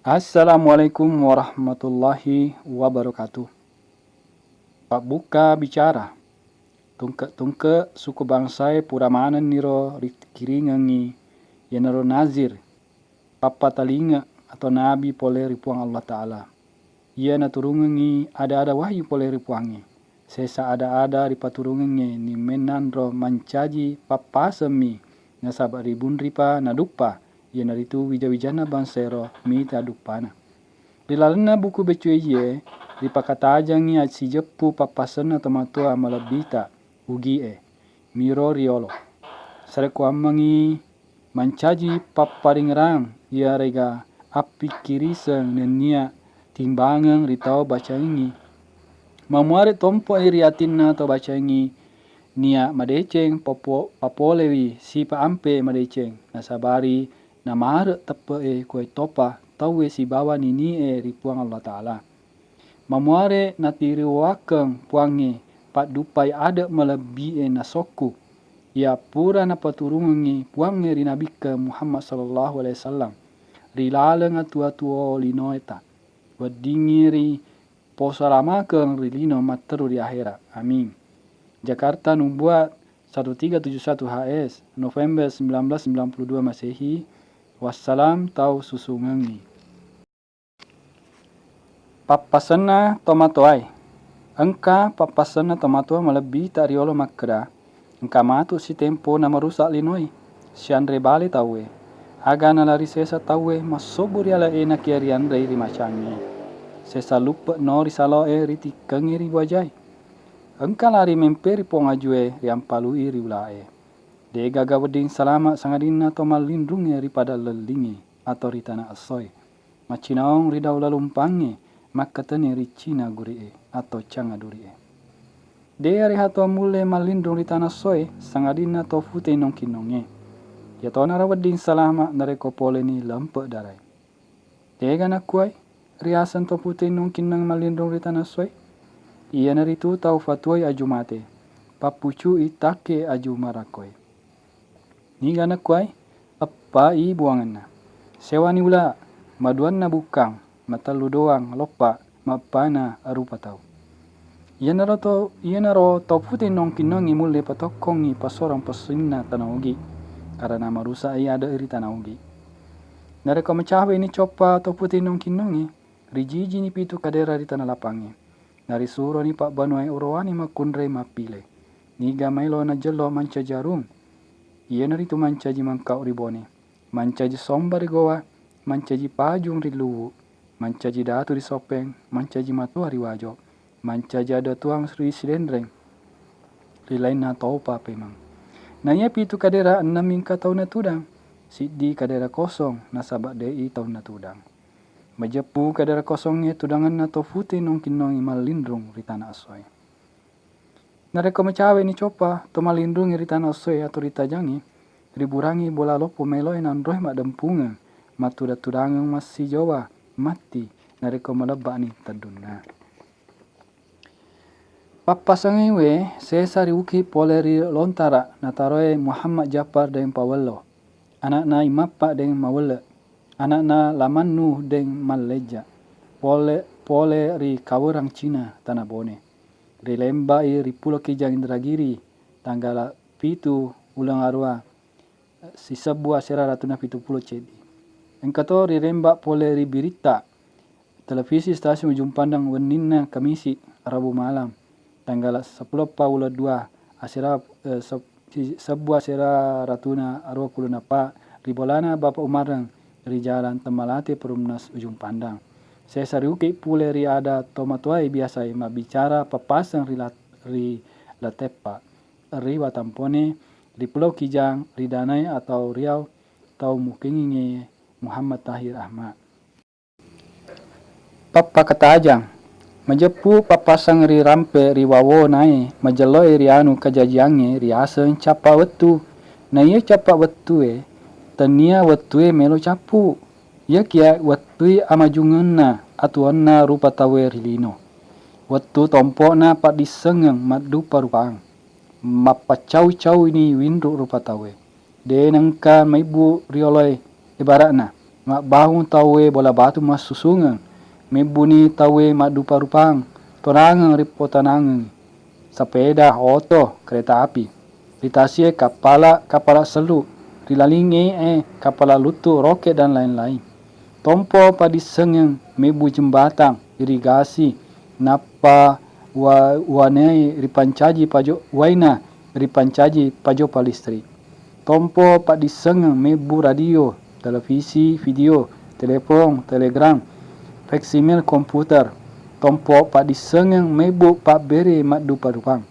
Assalamualaikum warahmatullahi wabarakatuh. Pak buka bicara. Tungke suku bangsai puramanan niro kiringangi yenero nazir. Papa talinga atau nabi pole ripuang Allah Ta'ala. Ia naturungangi ada wahyu pole ripuangi. Sesa ada ripaturungangi ni menandro mancaji papasemi nasabak ribun ripa nadupa. Ia naritu wija-wijana bansero mita dupana. Dilalena buku becue ye ripakatajangi si jepu papasena tomatua malabita ugie miro riolo. Sareku amangi mancaji paparingrang ia rega api kiriseng nenia timbangang ritau bacangi. Mamuare tompo iriatina atau bacangi nia madeceng papolewi si paampe madeceng nasabari namare tepe kue topa tawe si bawa nini ripuang Allah Ta'ala. Mamuare natiri wakeng puangi pat dupai ada melebi nasoku. Ya pura napaturungi puangi rinabika Muhammad sallallahu alaihi wasallam. Rilaleng atu-atu linoeta. Wadingiri posaramakeng rilino materu di akhirat. Amin. Jakarta numbuat 1371 HS November 1992 Masehi. Wassalam tau susungangi. Papasena tomatoai. Engka papasena tomatua melebi tak riolo makra. Engka matu si tempo na merusak linoi. Si andre bale tawe. Aga na lari sesa tawe masoburi ala enak ya riandre rimacangi. Sesa lupa no risaloe riti kengiri wajai. Engka lari memperi pongajue riampalui riulae. Dega gawading salama sangadina atau malindungi daripada lelingi atau ritana asoi. Macinaong ridau lalumpangi makatani ricina gurie atau canga durie. Dea rihato mule malindung ritana asoi sangadina atau fute nongkinonge. Ya tona rawading salama nareko pole ni lempe darai. Dega nakuai riasan to fute nongkinong malindung ritana asoi. Ia naritu tau fatuai ajumate. Papucu itake aju marakoi. Niga nakuai apa i buanganna. Sewani ula maduan na bukang matalu doang lopa mapana arupa tau. Ia naro tau putih nongkinongi mule patokongi pasorang pasinna tanaugi karena marusa ia ada iri tanaugi. Nareko mecawe ini copa tau putih nongkinongi rijiji ni pitu kadera di tanah lapangi. Nari suro ni pak banuai urowani makundre mapile. Niga mailo na jelo manca jarum. Ia nari tu mancaji mangkau ribone, mancaji sombar goa, mancaji pajung riluwu, mancaji datu di sopeng, mancaji matua riwajo, mancaji ada tuang sri silendreng, rilain na topa pemang. Nanya pitu kadera 6 mingka tahun na tudang, sidi kadera kosong nasabak dei tahun na tudang. Majepu kadera kosongnya tudangan na tofute nongkinongi malindrung ritana asoi. Nareko mecawe ni copa to malindungi ritana asoi atau ritajangi riburangi bola lopo meloi nandroh mak dempunga matuda tudangang masih jawa mati nareko melebak ni taduna. Papasangi we sesari uki poleri lontara nataroe Muhammad Jafar deng Pawello. Anak na imapa deng Mawele. Anak na Lamannu deng Maleja. Pole ri kawerang Cina tanah bone. Rilemba ri pulau Kijang Indragiri tanggal pitu ulang arwa si sebuah sera ratuna pitu pulau cedi. Engkato riremba pole ri berita televisi stasiun ujung pandang wenina Kamisi Rabu malam tanggal 10 Paula 2 asera sebuah sera ratuna arwa kulunapa ribolana Bapak Umarang ri jalan Temalate Perumnas ujung pandang. Saya sariuki pule ri ada tomatuai biasa ma bicara papasang ri latepa ri watampone di Pulau Kijang ri Danai atau Riau tau mukingi Muhammad Tahir Ahmad. Papa katajang majepu papasang ri rampe ri wawo nai majeloi ri anu kajajiange ri aseng capa wetu na ia capa wetu tania wetu melo capu. Ya kia watui amajungenna atuanna rupa tawe rilino. Watu tompo na pak disengeng madu parupang. Mapa cau ini windu rupa tawe. De nangka maibu rioloi ibaratna. mak bahung tawe bola batu mas susungan, mebuni tawe mak dupa rupang, tonangang ripo tanangang, sepeda, oto, kereta api, ritasie kapala selu, rilalinge kapala lutu, roket dan lain-lain. Tompo padisengeng mebu jembatan, irigasi, napa wanai ripancaji pajo waina ripancaji pajo palistri. Tompo padisengeng mebu radio, televisi, video, telepon, telegram, faksimil komputer. Tompo padisengeng mebu pabere madu parupang.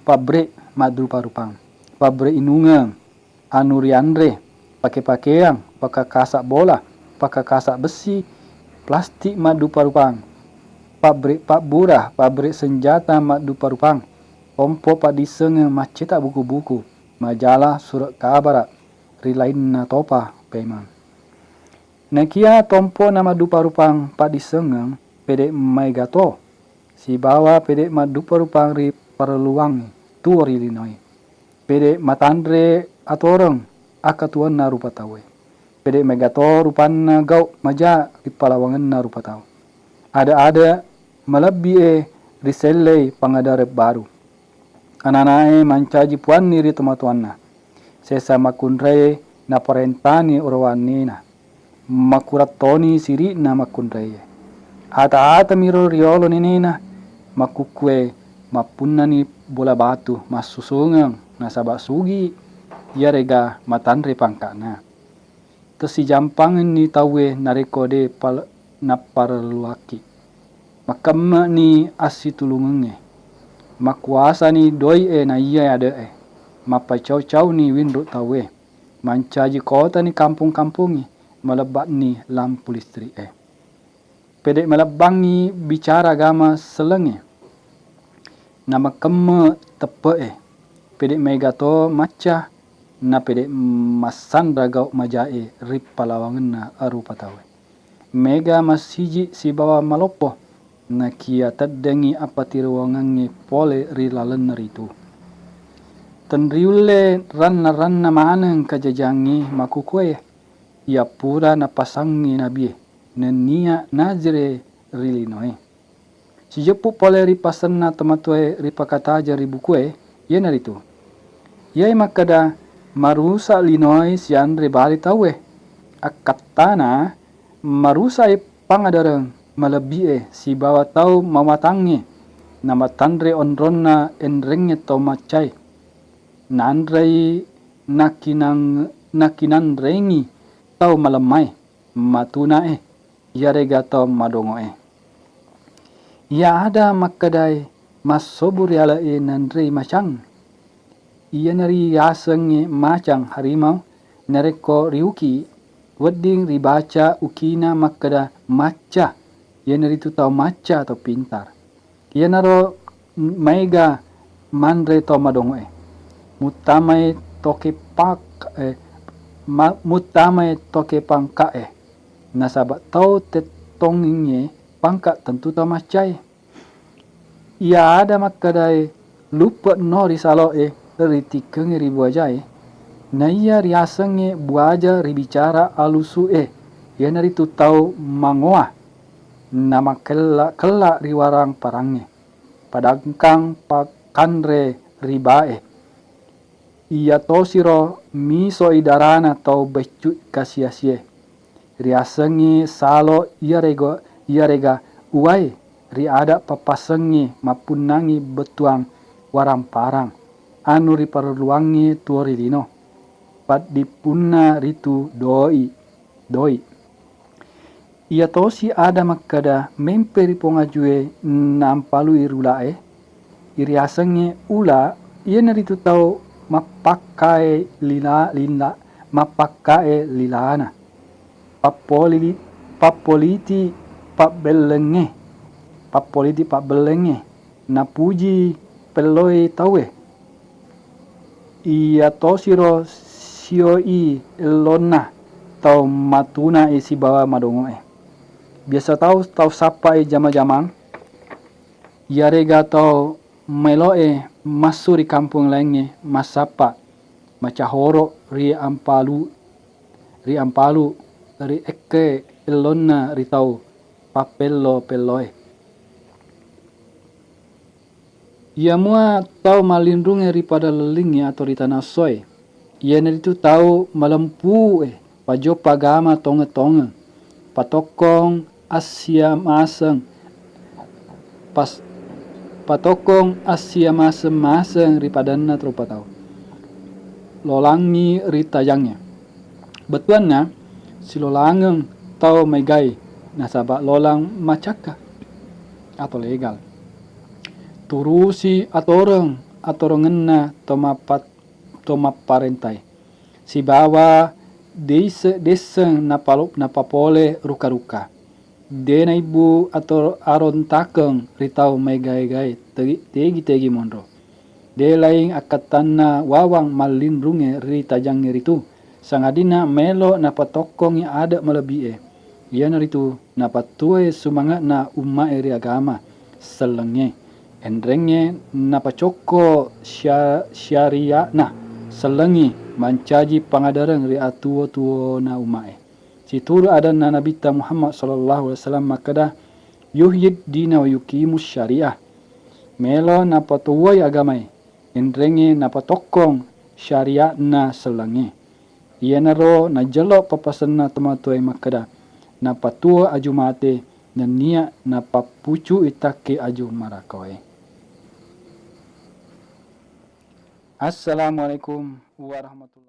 Pabrik madu parupang. Pabrik inungang, anuriandre, pakai-pakaian, pakai kasak bola, pakai kasak besi, plastik madu parupang. Pabrik pak burah, pabrik senjata madu parupang. Tompo padisengeng macetak buku-buku, majalah, surat kabar, rilain na topa pemang. Nakia tompo nama dupa rupang padisengeng pede maigato, si bawa pede madupa rupang ri perluang tu rilinoi. Pede matandre atoreng akatuan na rupa tawe. Pede maigato rupanna gau maja ri palawangan na rupa tawe. Ada melebi risellei pangadare baru. Ananae mancaji puan niri tematuanna. Sesa makunrei na parentani urawanina. Makuratoni siri na makunrei. Ata miro riolo ninina. Makukwe mapunani bola batu masusungang nasabak sugi. Yarega matanre pangkana. Tesi jampangan ni tawe narekode naparluaki. Makamma ni asitulungenge. Makuasa ni doi na iya ada mapacau-cau ni windu tawe. Mancaji kota ni kampung-kampungi. Melebat ni lampu listrik Pedek melebangi bicara agama selenge. Nama kemme tepe Pedek megato maca. Na pedek masandra gau majae rip palawangan na arupa tawe. Mega masiji si bawa malopo. Na kia terdengi apa tiruangannya pole rilalen ritu. Tenriule ranna maneng kajajangi makukwe. Ia pura na pasangi nabi. Nenia nazire rilinoe. Si jepu pole ripasen na tematue ripakataja ribukwe. Ia naritu. Ia makada marusa linoi sian ribali tawe. Akatana marusa pangadareng. Malebie si bawa tau mamatangi nama tandre onronna enrengnya tau macai nandrei nakinan rengi tau malemai matuna yarega tau madongo ia ada makadai masobur yala nandrei macang ia nari yasengi macang harimau nareko riuki wedding ribaca ukina makada maca. Ia naritu tau maca atau pintar. Ia naro maiga mandre tau madongo Mutamai toke mutamai toke pangka Nasabat tau tetongingnya pangka tentu tau macai. Ia ada makadai lupa no risalo ritikeng ribu aja Na ia riasenge buaja ribicara alusu Ia naritu tau mangoa. Nama kela riwarang parangnya. Padangkang pakandre ribae. Ia tosiro miso idarana tau becu kasia-sia. Riasengi salo ia rega uai. Riada papasengi mapunangi betuang warang parang. Anu riparluangi tuori lino. Pad dipuna ritu doi. Ia tosi ada makada memperi pongajue nampalu irulae. Iriasenge ula ia naritu tau mapakai lilana. Papoliti belenge. Napuji peloi tawe. Ia tosiro sioi elona tau matuna isi bawa madongo Biasa tahu sapa jama-jamang. Ia rega tau meloe masuk di kampung lainnya masapa. Maca horo ri ampalu ri eke elona ritau papello pelloe. Ia mua tau malindungi pada lelingnya atau di tanah soe. Ia itu tau malempu pajo pagama tonge-tonge. Patokong Asia maseng patokong Asia maseng ripadana trupa tau. Lolangi ritayangnya. Betuannya si lolangeng tau megai nasabak lolang macaka atau legal. Turusi atoreng ngena tomat parentai. Si bawa deseng napapole ruka-ruka. Dena ibu atau aron takeng ritau megai-gai tegi mondro. De laing akatana wawang malindrunge ritajang ritu. Sangadina melo napatokong yang ada melebih Ia naritu napatue sumangat na umma eri agama selenge. Endrenge napacoko syariah nah selengi mancaji pangadareng ri atuo na umae. Situru ada na nabita Muhammad sallallahu alaihi wasallam makada yuhyid dina wa yuqimus syariah. Melo napatuai agamai. Endrenge napatokong syariah na selengi. Ia naro na jelok papasana tomatuai makada. Napatua ajumate na nia napapucu itake aju marakoe. Assalamualaikum warahmatullahi